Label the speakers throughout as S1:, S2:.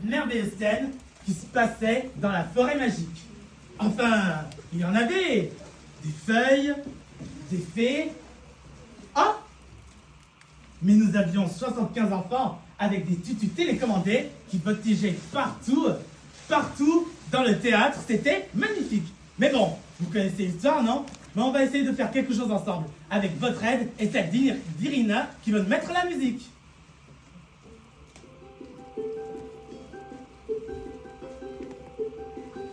S1: merveilleuse scène qui se passait dans la forêt magique. Enfin, il y en avait des feuilles, des fées. Ah! Mais nous avions 75 enfants avec des tutus télécommandés qui voltigeaient partout dans le théâtre. C'était magnifique. Mais bon, vous connaissez l'histoire, non? Mais on va essayer de faire quelque chose ensemble, avec votre aide et celle d'Irina qui veut mettre la musique.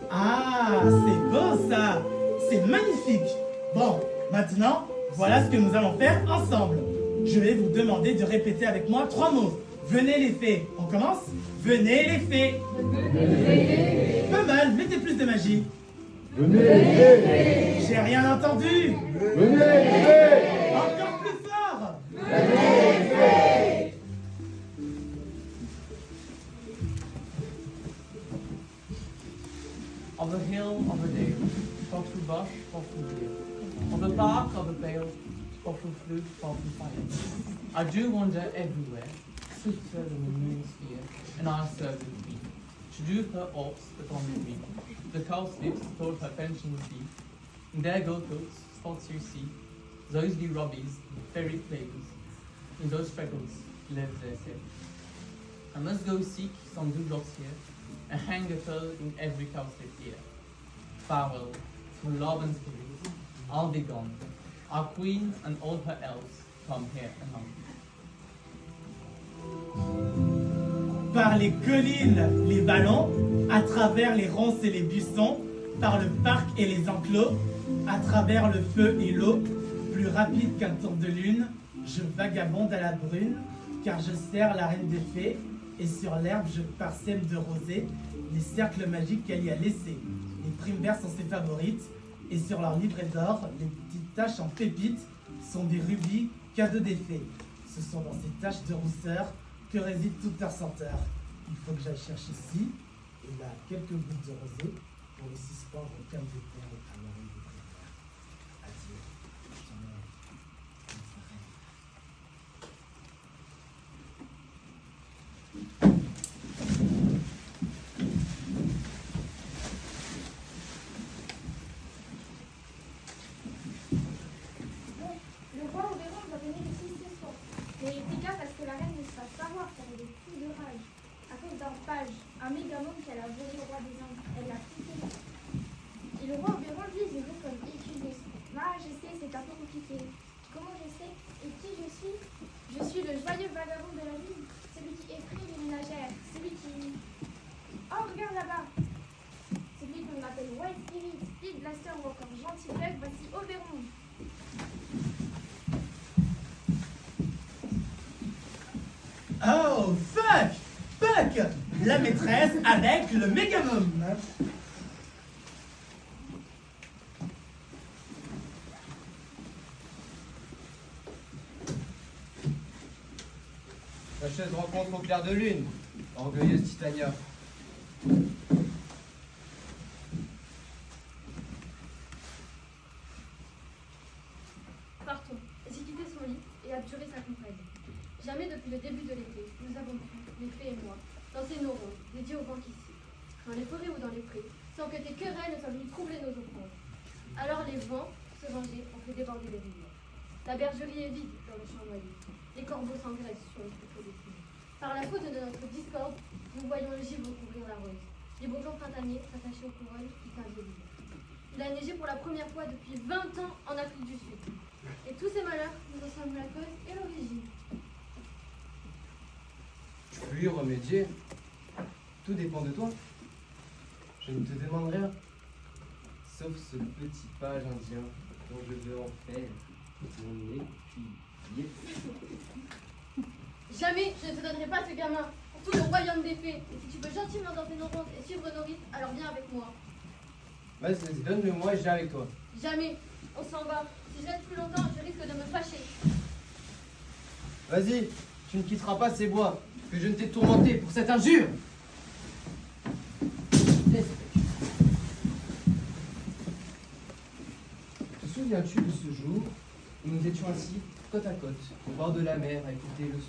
S1: Ah, c'est beau ça! C'est magnifique! Bon, maintenant, voilà ce que nous allons faire ensemble. Je vais vous demander de répéter avec moi 3 mots. Venez les fées. On commence? Venez les fées.
S2: Venez les fées.
S1: Pas mal, mettez plus de magie.
S2: Venez les fées.
S1: J'ai rien entendu.
S2: Venez les fées.
S1: Encore plus fort.
S2: Venez les fées.
S3: Of the hill of a dale, far through bush, far through deer. Of the bark of a bale, far through flute, far through fire. I do wander everywhere, swifter than the moon's sphere, and I serve with thee. To do her ops that on me weep. The cowslips thought her pension would be. In their gold coats, spots you see, those be robbies, fairy plagues. In those freckles live their self. I must go seek some dewdrops here, and hang a pearl in every cowslip ear. Farewell, through love and spirit, I'll be gone. Our queen and all her elves come here anon.
S1: Par les collines, les vallons, à travers les ronces et les buissons, par le parc et les enclos, à travers le feu et l'eau, plus rapide qu'un tour de lune, je vagabonde à la brune, car je sers la reine des fées, et sur l'herbe je parsème de rosée les cercles magiques qu'elle y a laissés. Les primes-verts sont ses favorites, et sur leur livret d'or, les petites taches en pépites sont des rubis, cadeaux des fées. Ce sont dans ces taches de rousseur que réside toute leur senteur. Il faut que j'aille chercher ici, et là, quelques gouttes de rosée pour les suspendre au calme des terres et à l'oreille des prières. Adieu, ton mère, ton frère.
S4: Le roi Oberon doit venir ici ce soir. Mais fais gaffe à ce que la reine ne se fasse savoir, car elle est fou de rage. À cause d'un page, un mégamone qu'elle a volé au roi des Indes. Elle l'a piqué. Et le roi Oberon, lui, je veux comme étudier. Ma majesté, c'est un peu compliqué. Comment je sais et qui je suis? Je suis le joyeux vagabond de la ville, celui qui effraie les ménagères, celui qui... Oh, regarde là-bas! Celui qu'on appelle White Spirit, Speed Blaster ou encore Gentil Bug, voici Oberon.
S1: Oh, fuck! Fuck! La maîtresse avec le mégamum.
S5: Fâcheuse rencontre au clair de lune, orgueilleuse Titania.
S6: Partons. J'ai quitté son lit et abjuré sa compagne. Jamais depuis le début de l'été, nous avons pu, les fées et moi, danser nos rondes, dédiées au vent qui siffle, dans les forêts ou dans les prés, sans que tes querelles ne soient venues troubler nos offrandes. Alors les vents, se venger, ont fait déborder les rivières. La bergerie est vide dans le champ noyé. Les corbeaux s'engraissent sur le couteau des filles. Par la faute de notre discorde, nous voyons le givre couvrir la rose. Les bourgeons printaniers s'attacher aux couronnes qui t'inviolent. Il a neigé pour la première fois depuis 20 ans en Afrique du Sud. Et tous ces malheurs, nous en sommes la cause et l'origine.
S5: Tu peux y remédier. Tout dépend de toi. Je ne te demande rien. Sauf ce petit page indien dont je veux en faire mon écuyer.
S6: Jamais je ne te donnerai pas ce gamin pour tout le royaume des fées. Et si tu veux gentiment danser nos rondes et suivre nos rites, alors viens avec moi.
S5: Vas-y, donne-le-moi et je viens avec toi.
S6: Jamais. On s'en va. Si je reste plus longtemps, je risque de me fâcher.
S5: Vas-y, tu ne quitteras pas ces bois, que je ne t'ai tourmenté pour cette injure. Laisse. Te souviens-tu de ce jour où nous étions assis côte à côte, au bord de la mer, à écouter le